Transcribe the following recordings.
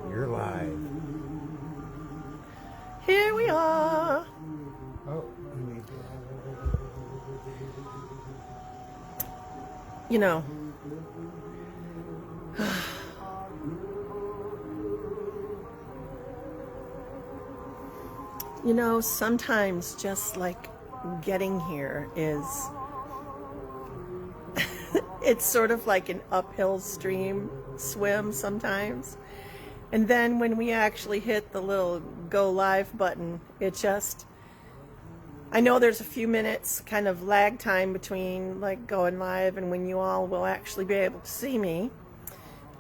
You're live. Here we are. Oh, You know, sometimes just like getting here is, it's sort of like an uphill stream swim sometimes. And then when we actually hit the little go live button, it just, I know there's a few minutes kind of lag time between like going live and when you all will actually be able to see me.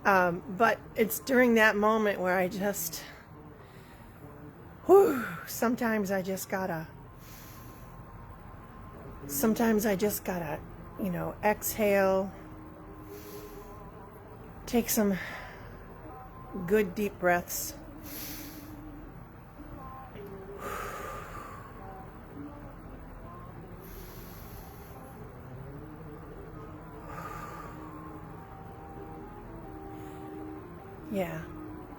But it's during that moment where I just, sometimes I just gotta, exhale, take some good deep breaths. Yeah,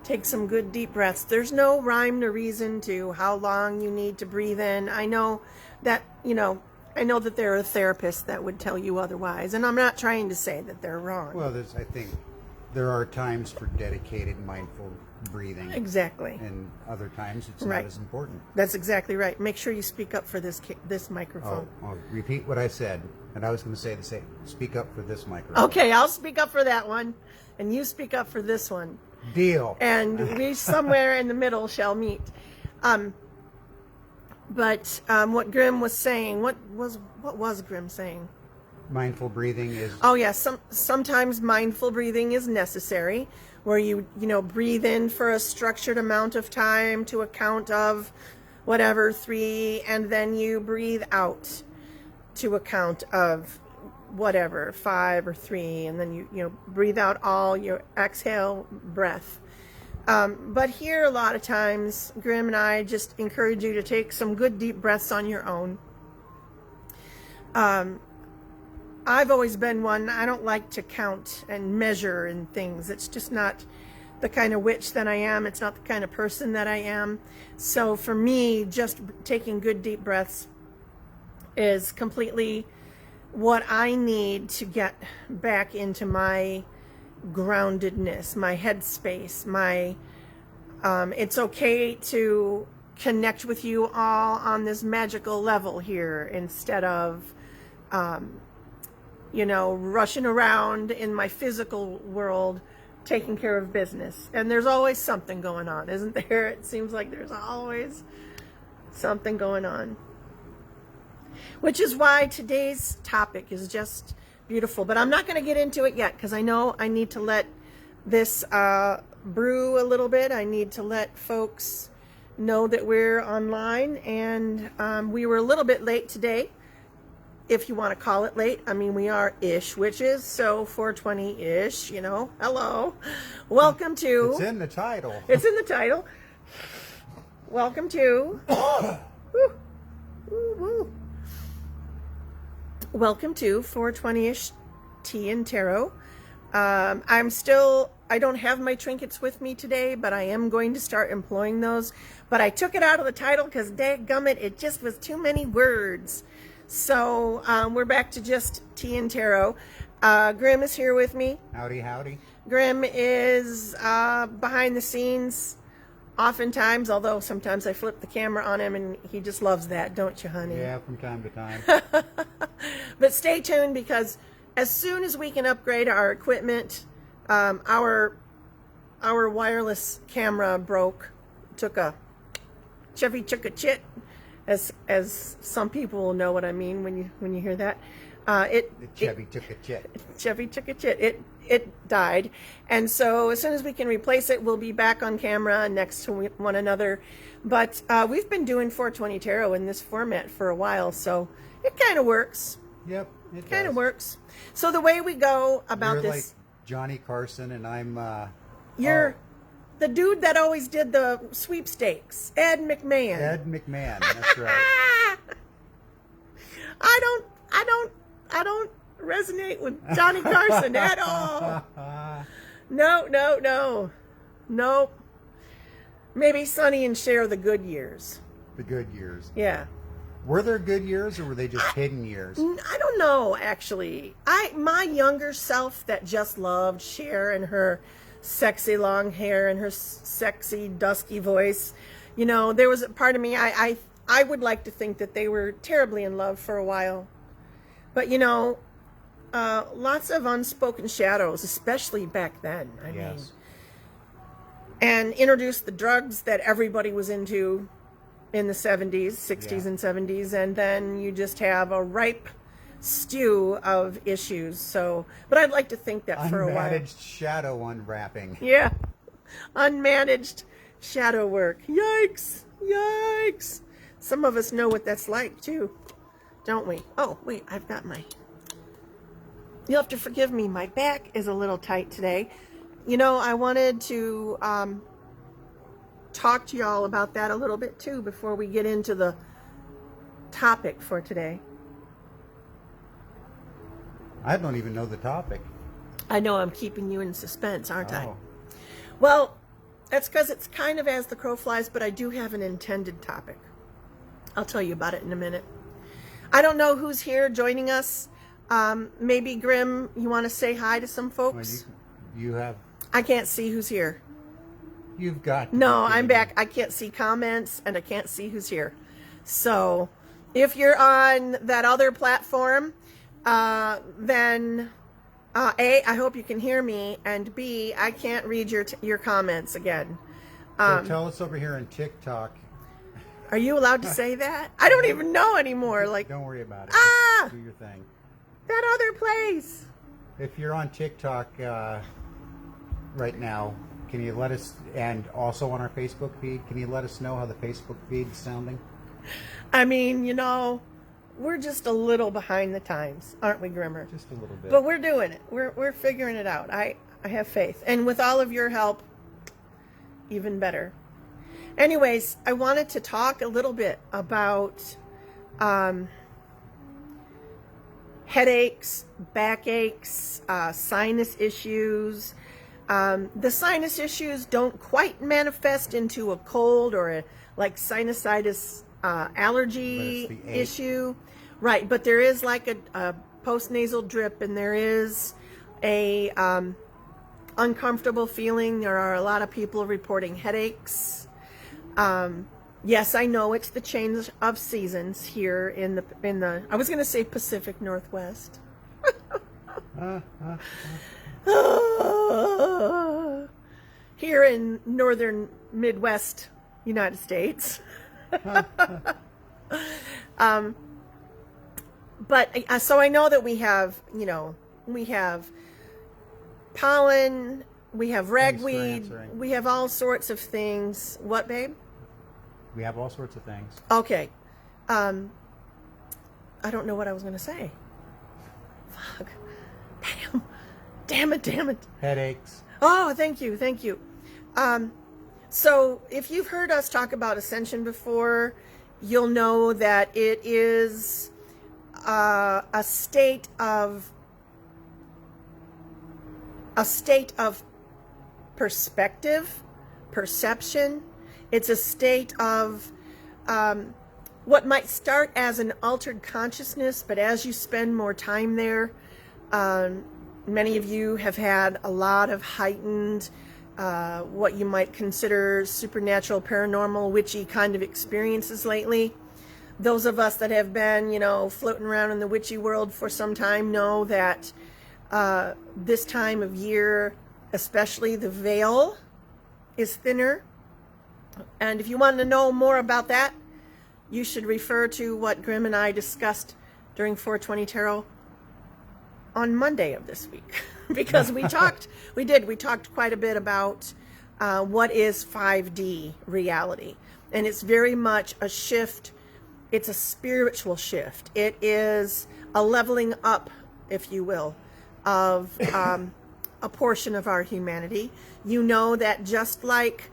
take some good deep breaths. There's no rhyme or reason to how long you need to breathe in. I know that, I know that there are therapists that would tell you otherwise, and I'm not trying to say that they're wrong. well, I think there are times for dedicated mindful breathing. Exactly. And other times it's Right. not as important. That's exactly right. Make sure you speak up for this Oh, microphone. I'll repeat what I said. And I was going to say the same. Speak up for this microphone. Okay, I'll speak up for that one, and you speak up for this one. Deal. And we somewhere in the middle shall meet. But what Grimm was saying, what was Grimm saying? Mindful breathing is... Oh yeah, sometimes mindful breathing is necessary, where you breathe in for a structured amount of time to a count of whatever 3, and then you breathe out to a count of whatever 5 or 3, and then you breathe out all your exhale breath. But here a lot of times Grimm and I just encourage you to take some good deep breaths on your own. I've always been one, I don't like to count and measure and things. It's just not the kind of witch that I am. It's not the kind of person that I am. So for me, just taking good deep breaths is completely what I need to get back into my groundedness, my headspace, it's okay to connect with you all on this magical level here instead of rushing around in my physical world taking care of business. And there's always something going on, isn't there? It seems like there's always something going on. Which is why today's topic is just beautiful. But I'm not going to get into it yet because I know I need to let this brew a little bit. I need to let folks know that we're online. And we were a little bit late today, if you want to call it late. I mean, we are ish witches, so 420-ish, Hello. Welcome to... It's in the title. It's in the title. Welcome to... woo, woo, woo. Welcome to 420-ish Tea and Tarot. I don't have my trinkets with me today, but I am going to start employing those. But I took it out of the title because dadgummit, it just was too many words. So we're back to just Tea and Tarot. Grimm is here with me. Howdy, howdy. Grimm is behind the scenes oftentimes, although sometimes I flip the camera on him and he just loves that, don't you, honey? Yeah, from time to time. But stay tuned because as soon as we can upgrade our equipment, our wireless camera broke, took a chit, as some people will know what I mean when you hear that. Chevy took a chit. It died. And so as soon as we can replace it, we'll be back on camera next to one another. But we've been doing 420 Tarot in this format for a while, so it kind of works. Yep, it Kind of does. works. So the way we go about You're this... like Johnny Carson, and I'm... You're the dude that always did the sweepstakes, Ed McMahon. Ed McMahon, that's right. I don't I don't resonate with Johnny Carson at all. No. Nope. Maybe Sonny and Cher the good years. The good years. Yeah. Were there good years, or were they just hidden years? I don't know, actually. My younger self that just loved Cher and her sexy long hair and her sexy dusky voice, you know, there was a part of me, I would like to think that they were terribly in love for a while. But, you know, lots of unspoken shadows, especially back then. I mean, and introduced the drugs that everybody was into in the 70s, 60s, and 70s, and then you just have a ripe stew of issues. So, but I'd like to think that for a while. Unmanaged shadow unwrapping. Yeah. Unmanaged shadow work. Yikes. Yikes. Some of us know what that's like, too. Don't we? Oh, wait, I've got my... You'll have to forgive me. My back is a little tight today. You know, I wanted to talk to y'all about that a little bit, too, before we get into the topic for today. I don't even know the topic. I know I'm keeping you in suspense, aren't I? Oh. Well, that's because it's kind of as the crow flies, but I do have an intended topic. I'll tell you about it in a minute. I don't know who's here joining us. Maybe Grim, you want to say hi to some folks? Well, you have... I can't see who's here. You've got... No, I'm back. I can't see comments, and I can't see who's here. So, if you're on that other platform, then... A, I hope you can hear me, and B, I can't read your comments again. So tell us over here on TikTok. Are you allowed to say that? I don't even know anymore. Like, don't worry about it. Ah! Just do your thing. That other place. If you're on TikTok right now, can you let us, and also on our Facebook feed, can you let us know how the Facebook feed is sounding? I mean, you know, we're just a little behind the times, aren't we, Grimmer? Just a little bit. But we're doing it. We're figuring it out. I have faith. And with all of your help, even better. Anyways, I wanted to talk a little bit about headaches, backaches, sinus issues. The sinus issues don't quite manifest into a cold or a like sinusitis allergy issue. Right, but there is like a postnasal drip, and there is a uncomfortable feeling. There are a lot of people reporting headaches. Yes, I know it's the change of seasons here in the I was going to say Pacific Northwest. Here in northern Midwest United States. But so I know that we have, you know, we have pollen, we have ragweed, we have all sorts of things. What, babe? We have all sorts of things. Okay. I don't know what I was going to say. Fuck. Damn it. Headaches. Oh, thank you. So if you've heard us talk about Ascension before, you'll know that it is a state of perspective, perception. It's a state of what might start as an altered consciousness, but as you spend more time there, many of you have had a lot of heightened, what you might consider supernatural, paranormal, witchy kind of experiences lately. Those of us that have been, you know, floating around in the witchy world for some time know that this time of year, especially the veil is thinner. And if you want to know more about that, you should refer to what Grim and I discussed during 420 Tarot on Monday of this week. Because we talked quite a bit about what is 5D reality. And it's very much a shift. It's a spiritual shift. It is a leveling up, if you will, of a portion of our humanity. You know that just like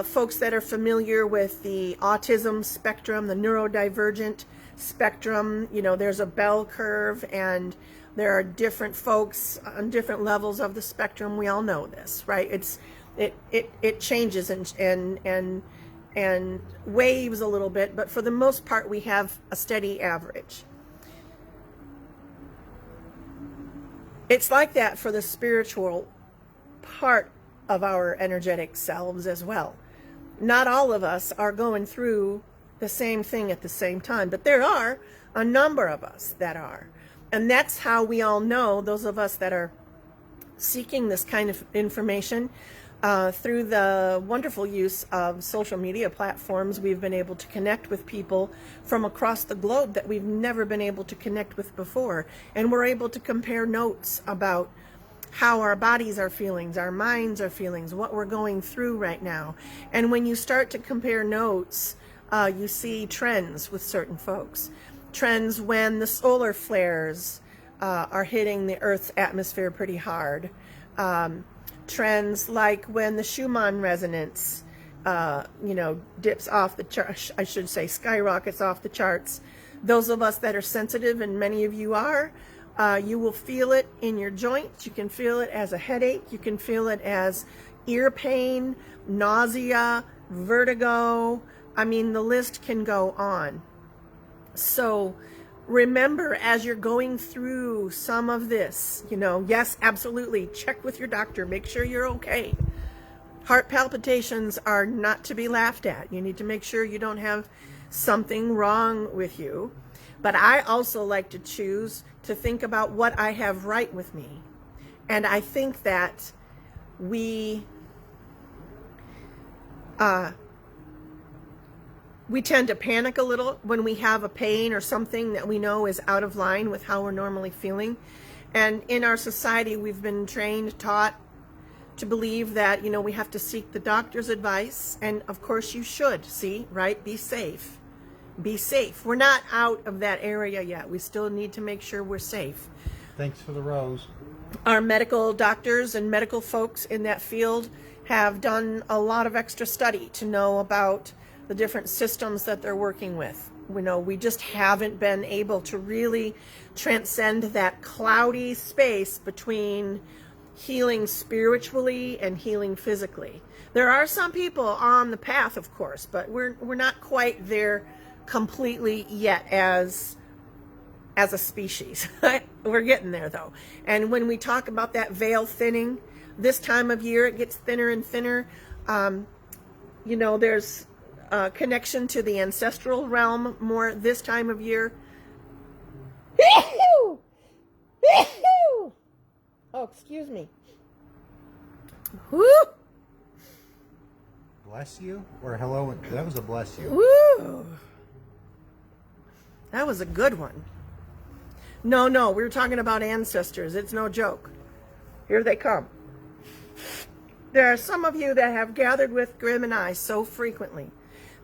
folks that are familiar with the autism spectrum, the neurodivergent spectrum. You know, there's a bell curve, and there are different folks on different levels of the spectrum. We all know this, right? It changes and waves a little bit, but for the most part, we have a steady average. It's like that for the spiritual part of our energetic selves as well. Not all of us are going through the same thing at the same time, but there are a number of us that are. And that's how we all know, those of us that are seeking this kind of information, through the wonderful use of social media platforms, we've been able to connect with people from across the globe that we've never been able to connect with before. And we're able to compare notes about how our bodies are feeling, our minds are feeling, what we're going through right now. And when you start to compare notes, you see trends with certain folks. Trends when the solar flares are hitting the Earth's atmosphere pretty hard. Trends like when the Schumann resonance, dips off the chart, I should say skyrockets off the charts. Those of us that are sensitive, and many of you are, you will feel it in your joints. You can feel it as a headache. You can feel it as ear pain, nausea, vertigo. I mean, the list can go on. So remember, as you're going through some of this, yes, absolutely, check with your doctor. Make sure you're okay. Heart palpitations are not to be laughed at. You need to make sure you don't have something wrong with you. But I also like to choose to think about what I have right with me. And I think that we tend to panic a little when we have a pain or something that we know is out of line with how we're normally feeling. And in our society, we've been trained, taught to believe that, we have to seek the doctor's advice. And of course you should, right? Be safe. Be safe. We're not out of that area yet. We still need to make sure we're safe. Thanks for the rose. Our medical doctors and medical folks in that field have done a lot of extra study to know about the different systems that they're working with. We just haven't been able to really transcend that cloudy space between healing spiritually and healing physically. There are some people on the path, of course, but we're not quite there completely yet as a species. We're getting there though. And when we talk about that veil thinning, this time of year it gets thinner and thinner. There's connection to the ancestral realm more this time of year. Oh, excuse me. Woo! Bless you? Or hello? That was a bless you. Woo! That was a good one. No, we were talking about ancestors. It's no joke. Here they come. There are some of you that have gathered with Grim and I so frequently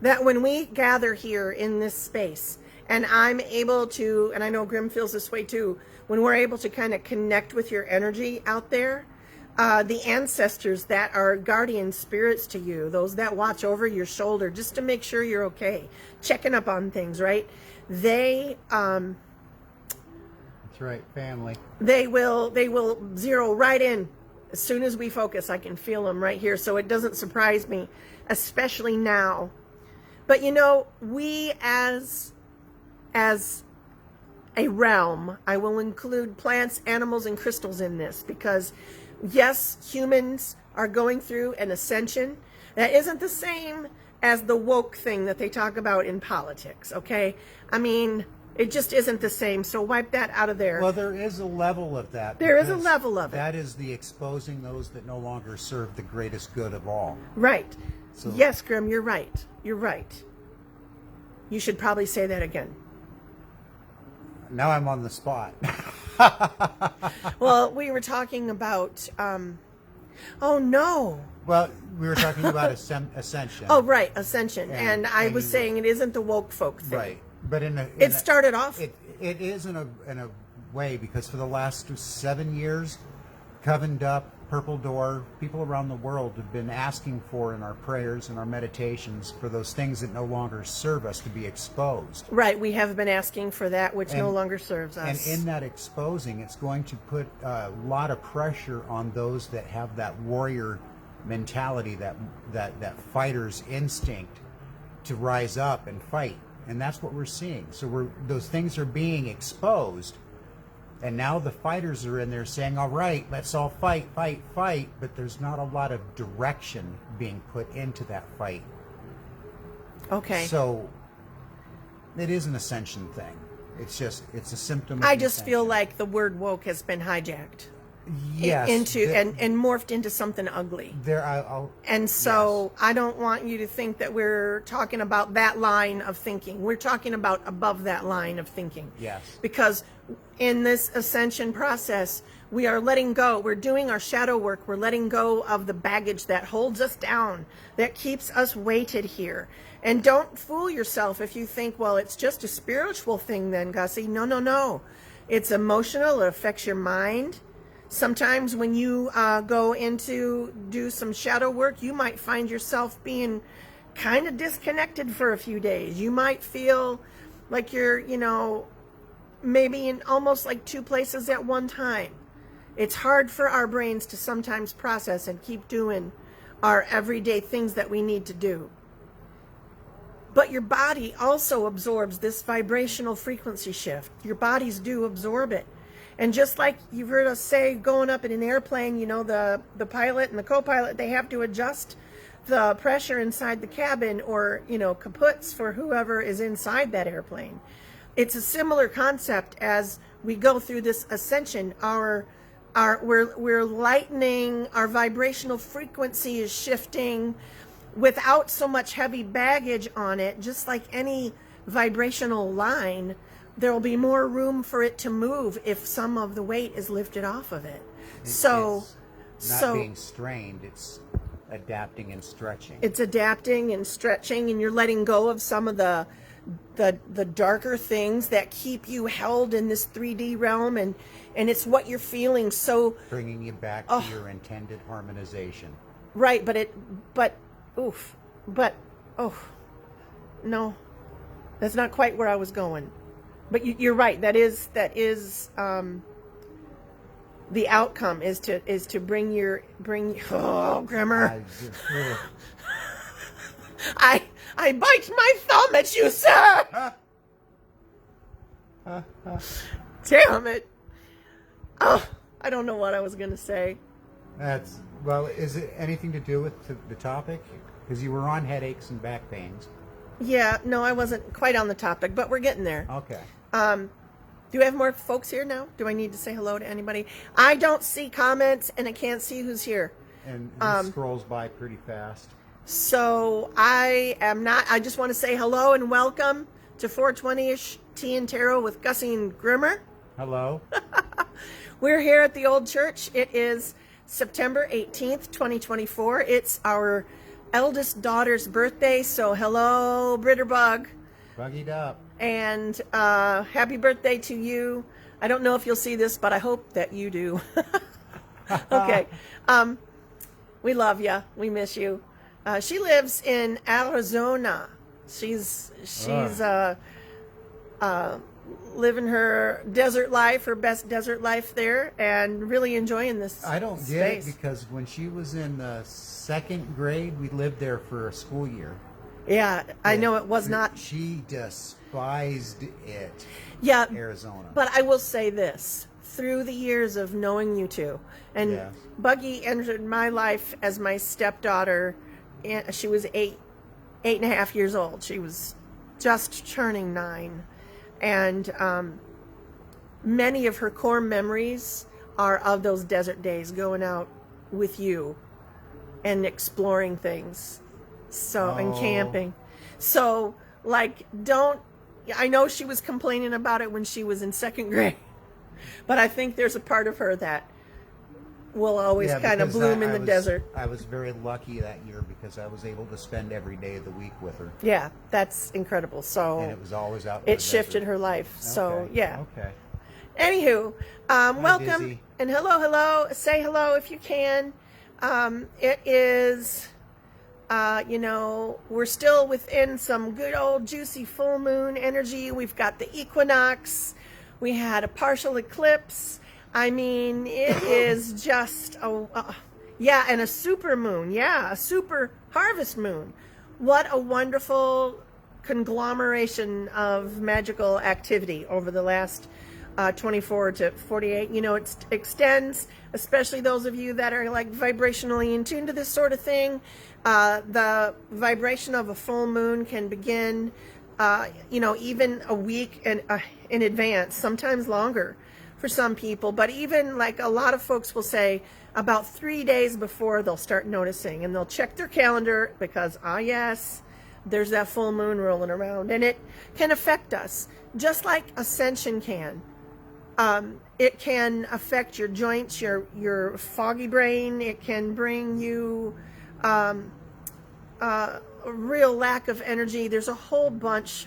that when we gather here in this space, and I'm able to, and I know Grim feels this way too, when we're able to kind of connect with your energy out there, the ancestors that are guardian spirits to you, those that watch over your shoulder just to make sure you're okay, checking up on things, right? That's right, family. They will zero right in as soon as we focus. I can feel them right here, so it doesn't surprise me, especially now. But we as a realm, I will include plants, animals, and crystals in this, because yes, humans are going through an ascension that isn't the same as the woke thing that they talk about in politics, okay? I mean, it just isn't the same, so wipe that out of there. Well, there is a level of that. There is a level of it. That is the exposing those that no longer serve the greatest good of all. Right. So, yes, Grim, you're right. You're right. You should probably say that again. Now I'm on the spot. Well, we were talking about... oh, no. Well, we were talking about ascension. Oh, right, ascension. And I was saying it isn't the woke folk thing. Right. But it started off... It is in a way, because for the last 7 years, Covened Up Purple Door, people around the world have been asking for in our prayers and our meditations for those things that no longer serve us to be exposed. Right, we have been asking for that which no longer serves us. And in that exposing, it's going to put a lot of pressure on those that have that warrior mentality, that fighter's instinct to rise up and fight. And that's what we're seeing. So those things are being exposed. And now the fighters are in there saying, all right, let's all fight, fight. But there's not a lot of direction being put into that fight. Okay. So it is an ascension thing. It's a symptom of I just feel ascension. like the word woke has been hijacked. Yes. And morphed into something ugly. And so yes. I don't want you to think that we're talking about that line of thinking. We're talking about above that line of thinking. Yes. Because in this ascension process, we are letting go. We're doing our shadow work. We're letting go of the baggage that holds us down, that keeps us weighted here. And don't fool yourself if you think, well, it's just a spiritual thing then, Gussie. No, no, no. It's emotional. It affects your mind. Sometimes when you go into do some shadow work, you might find yourself being kind of disconnected for a few days. You might feel like you're, maybe in almost like two places at one time. It's hard for our brains to sometimes process and keep doing our everyday things that we need to do. But your body also absorbs this vibrational frequency shift. Your bodies do absorb it. And just like you've heard us say, going up in an airplane, the pilot and the co-pilot, they have to adjust the pressure inside the cabin or, kaputs for whoever is inside that airplane. It's a similar concept as we go through this ascension. We're lightening, our vibrational frequency is shifting without so much heavy baggage on it, just like any vibrational line. There will be more room for it to move if some of the weight is lifted off of it. It's not being strained, it's adapting and stretching. It's adapting and stretching, and you're letting go of some of the darker things that keep you held in this 3D realm, and it's what you're feeling. So bringing you back to your intended harmonization. Right, no, that's not quite where I was going. But you're right. That is the outcome is to bring Grimmer. I bite my thumb at you, sir. Damn it. Oh, I don't know what I was going to say. Is it anything to do with the topic? Because you were on headaches and back pains. Yeah, no, I wasn't quite on the topic, but we're getting there. Okay. Do we have more folks here now? Do I need to say hello to anybody? I don't see comments, and I can't see who's here. And it scrolls by pretty fast. So I just want to say hello and welcome to 420-ish Tea and Tarot with Gussie and Grimmer. Hello. We're here at the old church. It is September 18th, 2024. It's our eldest daughter's birthday, so hello, Britterbug. Buggied up. And happy birthday to you. I don't know if you'll see this, but I hope that you do. Okay. We love you. We miss you. She lives in Arizona. She's living her desert life, her best desert life there, and really enjoying this I don't space. get it because when she was in the second grade, we lived there for a school year. Yeah, I know it was not. She despised it. Yeah, Arizona. But I will say this: through the years of knowing you two, and Yes. Buggy entered my life as my stepdaughter. She was 8.5 years old. She was just turning 9, and many of her core memories are of those desert days, going out with you and exploring things. And camping. So, I know she was complaining about it when she was in second grade, but I think there's a part of her that will always kind of bloom in the desert. I was very lucky that year because I was able to spend every day of the week with her. Yeah, that's incredible. So, And it was always out in it the shifted desert. her life. So, Okay. yeah. Okay. Anywho, welcome Dizzy. and hello. Say hello if you can. It is, we're still within some good old juicy full moon energy. We've got the equinox. We had a partial eclipse. I mean, it is just and a super moon. Yeah, a super harvest moon. What a wonderful conglomeration of magical activity over the last 24 to 48. It extends, especially those of you that are like vibrationally in tune to this sort of thing. The vibration of a full moon can begin, even a week in advance, sometimes longer for some people. But even like a lot of folks will say about 3 days before they'll start noticing, and they'll check their calendar because, yes, there's that full moon rolling around, and it can affect us just like ascension can. It can affect your joints, your foggy brain. It can bring you a real lack of energy. There's a whole bunch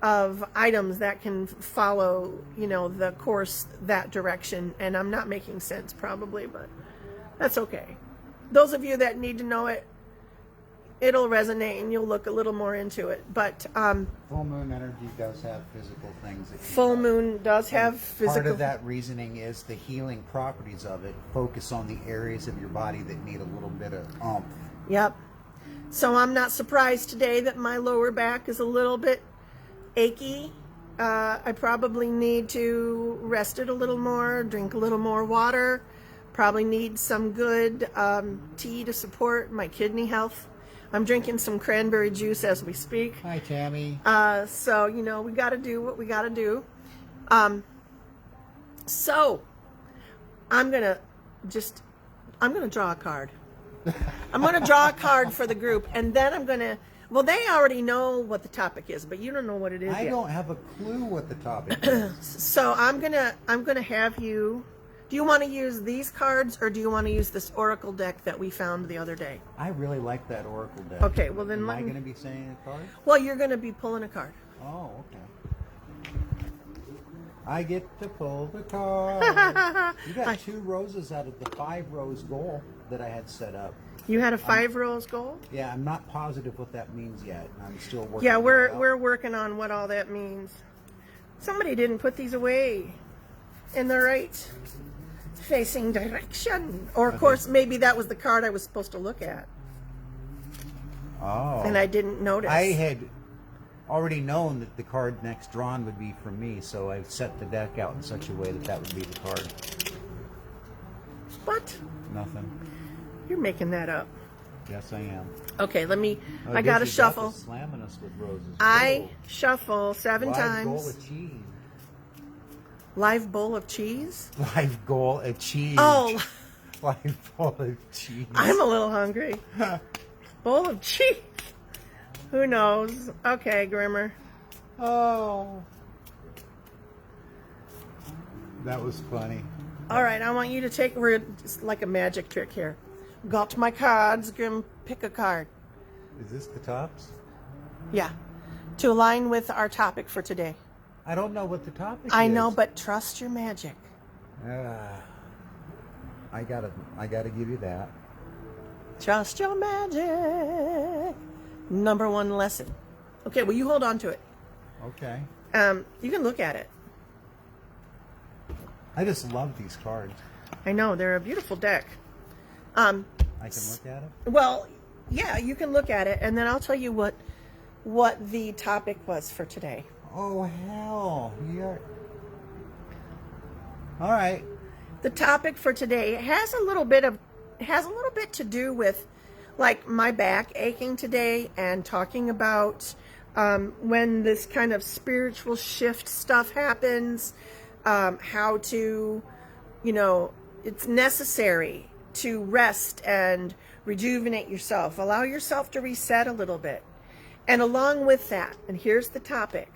of items that can follow, the course that direction. And I'm not making sense probably, but that's okay. Those of you that need to know it, it'll resonate and you'll look a little more into it. But Full moon energy does have physical things. Full moon does have physical. Part of that reasoning is the healing properties of it. Focus on the areas of your body that need a little bit of oomph. Yep. So I'm not surprised today that my lower back is a little bit achy. I probably need to rest it a little more, drink a little more water, probably need some good tea to support my kidney health. I'm drinking some cranberry juice as we speak. Hi, Tammy. So, we got to do what we got to do. So, I'm going to draw a card. I'm going to draw a card for the group, and then they already know what the topic is, but you don't know what it is I yet. don't have a clue what the topic is. So, I'm going to have you. Do you want to use these cards, or do you want to use this oracle deck that we found the other day? I really like that oracle deck. Okay, well then Am I going to be saying a card? Well, you're going to be pulling a card. Oh, okay. I get to pull the card. You got 2 roses out of the 5 rose goal that I had set up. You had a 5 rose goal? Yeah, I'm not positive what that means yet. I'm still working. Yeah, that out. we're working on what all that means. Somebody didn't put these away in the right facing direction. Or, of course, maybe that was the card I was supposed to look at. Oh. And I didn't notice. I had already known that the card next drawn would be from me, so I set the deck out in such a way that that would be the card. What? Nothing. You're making that up. Yes, I am. Okay, Oh, I got to Dizzy shuffle. Beth is slamming us with roses. I Whoa. shuffle 7 Live times. bowl of cheese. Live bowl of cheese? Live goal of cheese. Oh, Live bowl of cheese. I'm a little hungry. Bowl of cheese. Who knows? Okay, Grimmer. Oh. That was funny. All right, I want you to take, it's like a magic trick here. Got my cards, Grim, pick a card. Is this the tops? Yeah, to align with our topic for today. I don't know what the topic is. I know, but trust your magic. I gotta give you that. Trust your magic. Number 1 lesson. Okay, well, you hold on to it. Okay. You can look at it. I just love these cards. I know, they're a beautiful deck. I can look at it? Well, yeah, you can look at it, and then I'll tell you what the topic was for today. Oh, hell. All right. The topic for today has a little bit to do with like my back aching today, and talking about when this kind of spiritual shift stuff happens, how to, it's necessary to rest and rejuvenate yourself, allow yourself to reset a little bit. And along with that, and here's the topic,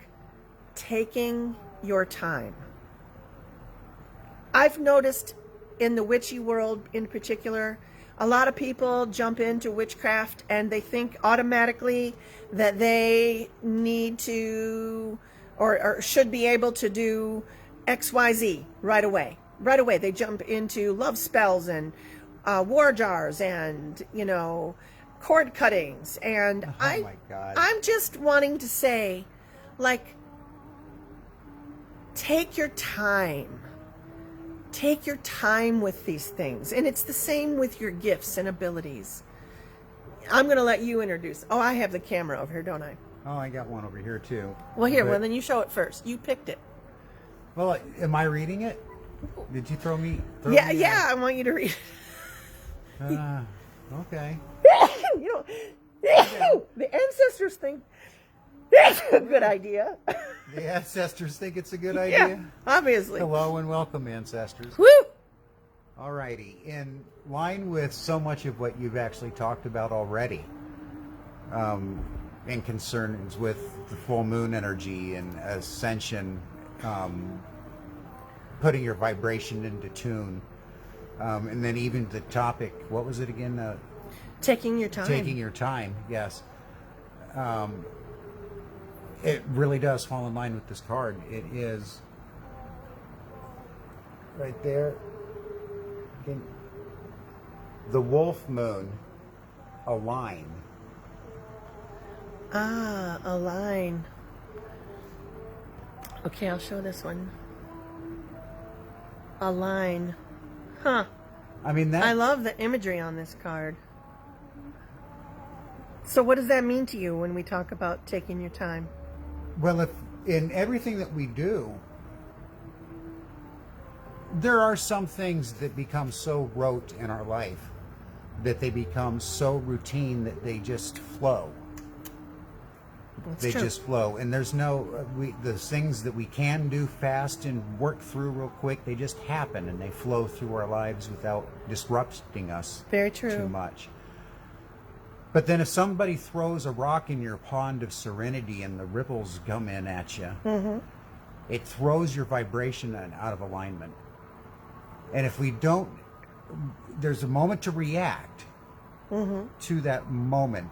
taking your time. I've noticed in the witchy world in particular, a lot of people jump into witchcraft and they think automatically that they need to or should be able to do XYZ right away. Right away, they jump into love spells and war jars and, cord cuttings. And my God. I'm just wanting to say, like, take your time. Take your time with these things. And it's the same with your gifts and abilities. I'm going to let you introduce. Oh, I have the camera over here, don't I? Oh, I got one over here too. Well, here, But- well, then you show it first. You picked it. Well, am I reading it? Did you throw me? Yeah, yeah, I want you to read it. Okay. The ancestors think that's a good idea. The ancestors think it's a good Yeah, idea. obviously. Hello and welcome, ancestors. Woo! Alrighty, in line with so much of what you've actually talked about already, in concerns with the full moon energy and ascension, putting your vibration into tune, and then even the topic, what was it again? Taking your time. Taking your time, yes. It really does fall in line with this card. It is right there. The wolf moon, align. Ah, a line. Okay, I'll show this one. A line. Huh. I mean that. I love the imagery on this card. So what does that mean to you when we talk about taking your time? Well, if in everything that we do, there are some things that become so rote in our life that they become so routine that they just flow. That's They true. just flow, and there's no the things that we can do fast and work through real quick. They just happen and they flow through our lives without disrupting us Very true. too much. But then if somebody throws a rock in your pond of serenity and the ripples come in at you, it throws your vibration out of alignment. And if we don't, there's a moment to react to that moment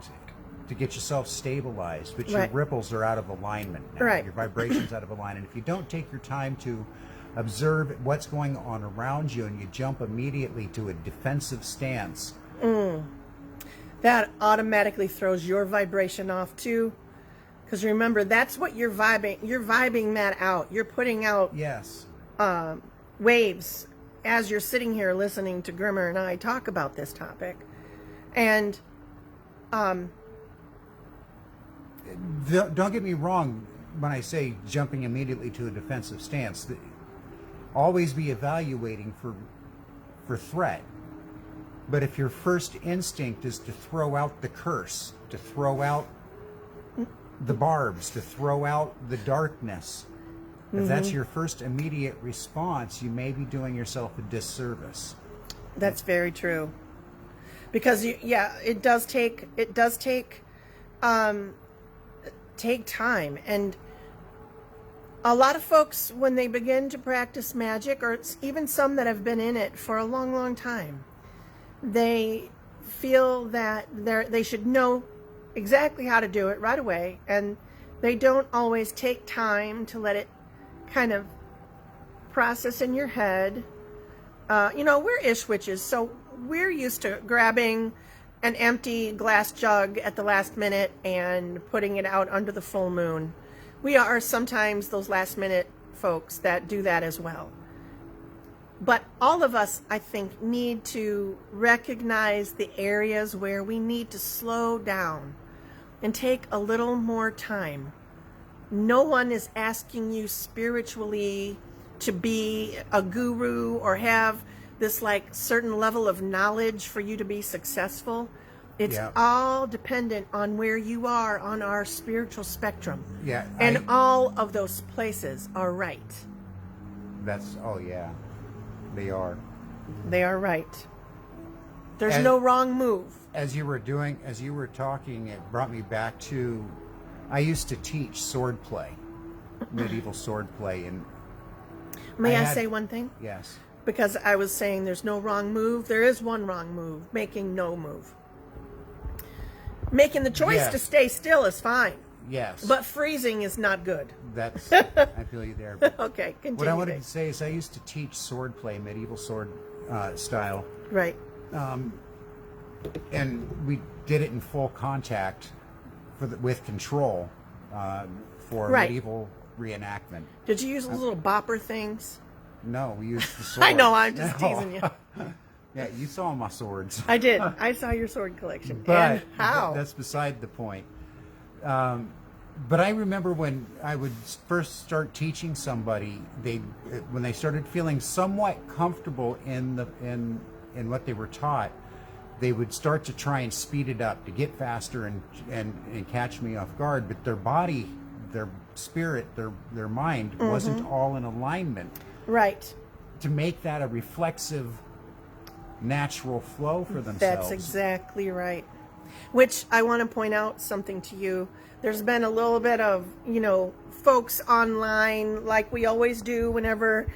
to get yourself stabilized, but your Right. ripples are out of alignment now. Right. Your vibration's out of alignment. If you don't take your time to observe what's going on around you and you jump immediately to a defensive stance, That automatically throws your vibration off too. Because remember, that's what you're vibing. You're vibing that out. You're putting out yes, waves as you're sitting here listening to Grimmer and I talk about this topic. And don't get me wrong when I say jumping immediately to a defensive stance. Always be evaluating for threat. But if your first instinct is to throw out the curse, to throw out the barbs, to throw out the darkness, if that's your first immediate response, you may be doing yourself a disservice. that's very true. Because it does take time. And a lot of folks, when they begin to practice magic, or it's even some that have been in it for a long, long time, they feel that they should know exactly how to do it right away, and they don't always take time to let it kind of process in your head. We're ish witches, so we're used to grabbing an empty glass jug at the last minute and putting it out under the full moon. We are sometimes those last minute folks that do that as well. But all of us, I think, need to recognize the areas where we need to slow down and take a little more time. No one is asking you spiritually to be a guru or have this like certain level of knowledge for you to be successful. It's Yeah. all dependent on where you are on our spiritual spectrum. Yeah, And all of those places are right. oh yeah, they are. They are right. There's And- no wrong move. As you were talking, it brought me back to, I used to teach sword play, medieval sword play, and May I had- say one thing? yes, Because I was saying there's no wrong move. There is one wrong move, making no move. Making the choice Yes. to stay still is fine. Yes. But freezing is not good. That's, I feel you there. But Okay, continue. what I wanted Dave. to say is I used to teach sword play, medieval sword style, Right. and we did it in full contact with control for Right. medieval reenactment. Did you use those little bopper things? No, we used the sword. I know, I'm just No. teasing you. Yeah, you saw my swords. I did. I saw your sword collection. But And how? that's beside the point. But I remember when I would first start teaching somebody, when they started feeling somewhat comfortable in what they were taught, they would start to try and speed it up to get faster and catch me off guard. But their body, their spirit, their mind wasn't all in alignment Right. to make that a reflexive, natural flow for themselves. That's exactly right. Which I want to point out something to you. There's been a little bit of, folks online, like we always do whenever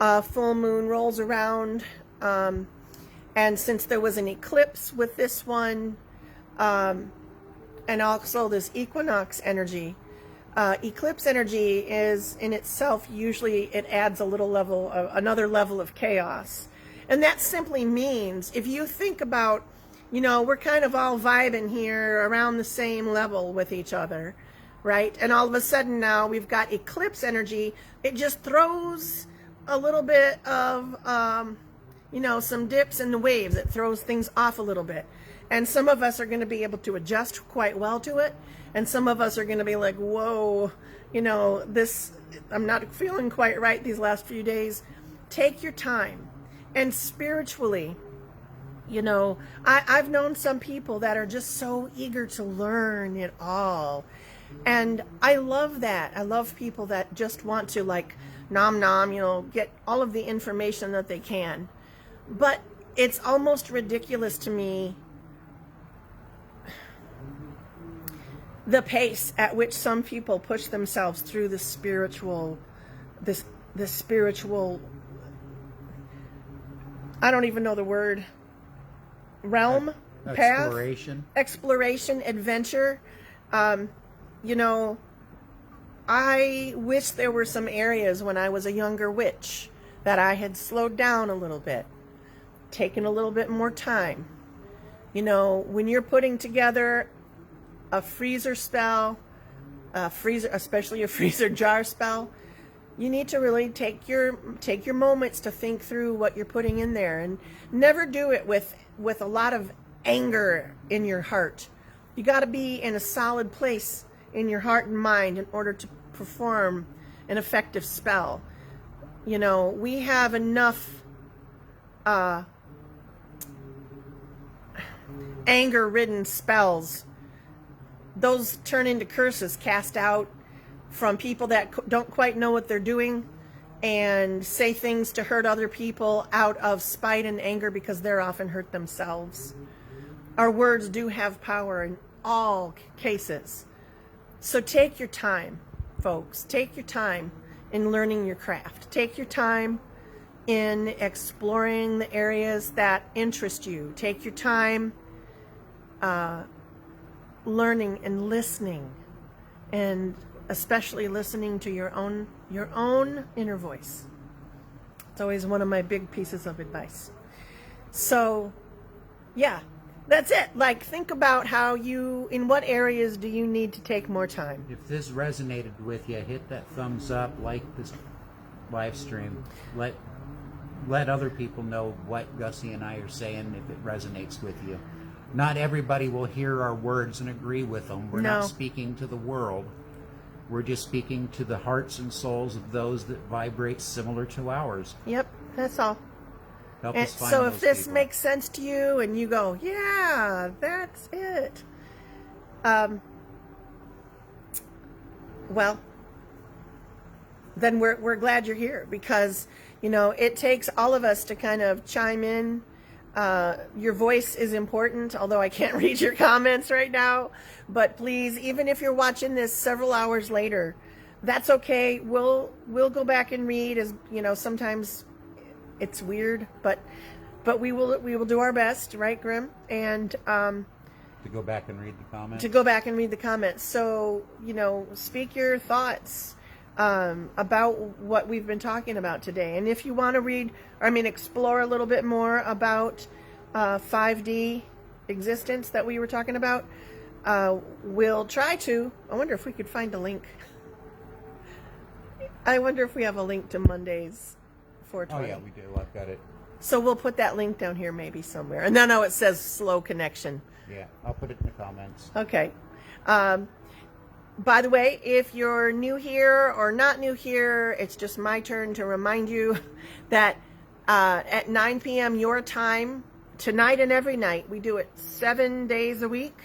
full moon rolls around. And since there was an eclipse with this one, and also this equinox energy, eclipse energy is in itself, usually it adds another level of chaos. And that simply means, if you think about, we're kind of all vibing here around the same level with each other, right? And all of a sudden now we've got eclipse energy. It just throws a little bit of, some dips in the waves. It throws things off a little bit. And some of us are going to be able to adjust quite well to it. And some of us are going to be like, whoa, I'm not feeling quite right these last few days. Take your time. And spiritually, I've known some people that are just so eager to learn it all. And I love that. I love people that just want to get all of the information that they can. But it's almost ridiculous to me the pace at which some people push themselves through the spiritual, I don't even know the word, realm, path, exploration, adventure. I wish there were some areas when I was a younger witch that I had slowed down a little bit, taken a little bit more time. When you're putting together a freezer spell, especially a freezer jar spell, you need to really take your moments to think through what you're putting in there, and never do it with a lot of anger in your heart. You got to be in a solid place in your heart and mind in order to perform an effective spell. We have enough anger-ridden spells. Those turn into curses cast out from people that don't quite know what they're doing and say things to hurt other people out of spite and anger because they're often hurt themselves. Our words do have power in all cases. So take your time, folks. Take your time in learning your craft. Take your time in exploring the areas that interest you. Take your time learning and listening, and especially listening to your own inner voice. It's always one of my big pieces of advice. So, yeah, that's it. Think about in what areas do you need to take more time? If this resonated with you, hit that thumbs up, like this live stream. Let other people know what Gussie and I are saying if it resonates with you. Not everybody will hear our words and agree with them. We're not speaking to the world. We're just speaking to the hearts and souls of those that vibrate similar to ours. Yep, that's all. Help us find so those if this people. makes sense to you and you go, yeah, that's it. Well, then we're glad you're here, because it takes all of us to kind of chime in. Your voice is important, although I can't read your comments right now. But please, even if you're watching this several hours later, that's okay. We'll go back and read. As sometimes it's weird, but we will do our best, right, Grim? And the To go back and read the comments. To go back and read the comments. So, you know, speak your thoughts about what we've been talking about today. And if you want to read, explore a little bit more about 5D existence that we were talking about, we'll try to. I wonder if we could find a link. I wonder if we have a link to Monday's 420. Oh, yeah, we do. I've got it. So we'll put that link down here maybe somewhere. And then it says slow connection. Yeah, I'll put it in the comments. Okay. By the way, if you're new here or not new here, it's just my turn to remind you that at 9 p.m. your time, tonight and every night, we do it 7 days a week.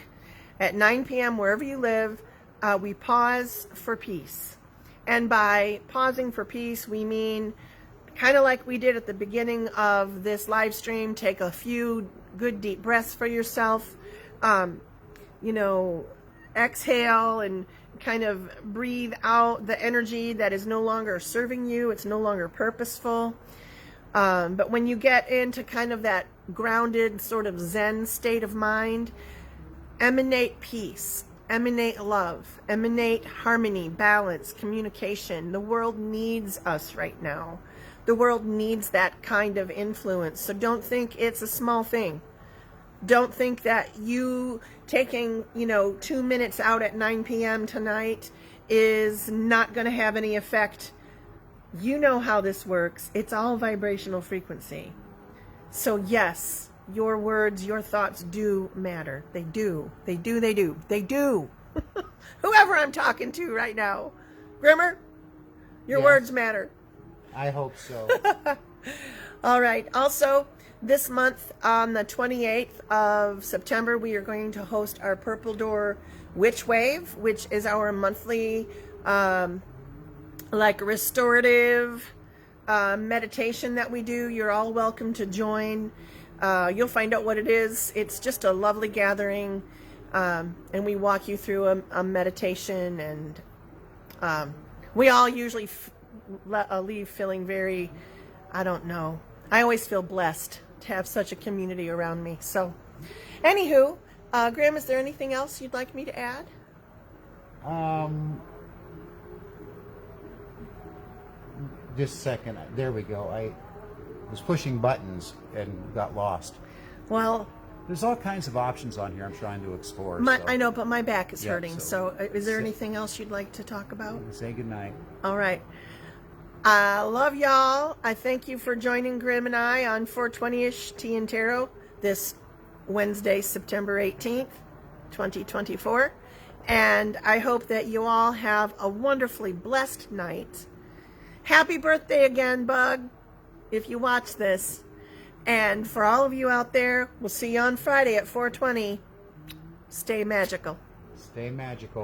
At 9 p.m. wherever you live, we pause for peace. And by pausing for peace, we mean kind of like we did at the beginning of this live stream, take a few good deep breaths for yourself. Exhale and kind of breathe out the energy that is no longer serving you. It's no longer purposeful. But when you get into kind of that grounded sort of Zen state of mind, emanate peace, emanate love, emanate harmony, balance, communication. The world needs us right now. The world needs that kind of influence. So don't think it's a small thing. Don't think that you taking, 2 minutes out at 9 p.m. tonight is not going to have any effect. You know how this works. It's all vibrational frequency. So yes, your words, your thoughts do matter. They do. They do. They do. They do. Whoever I'm talking to right now. Grimmer, your words matter. I hope so. All right. Also, this month, on the 28th of September, we are going to host our Purple Door Witch Wave, which is our monthly, restorative meditation that we do. You're all welcome to join. You'll find out what it is. It's just a lovely gathering, and we walk you through a meditation, and we all usually leave feeling very, I always feel blessed to have such a community around me. So, anywho, Graham, is there anything else you'd like me to add? Just a second. There we go. I was pushing buttons and got lost. Well, there's all kinds of options on here I'm trying to explore. I know, but my back is hurting. So, is there say- anything else you'd like to talk about? Say goodnight. All right. I love y'all. I thank you for joining Grim and I on 420-ish Tea and Tarot this Wednesday, September 18th, 2024. And I hope that you all have a wonderfully blessed night. Happy birthday again, Bug, if you watch this. And for all of you out there, we'll see you on Friday at 420. Stay magical. Stay magical.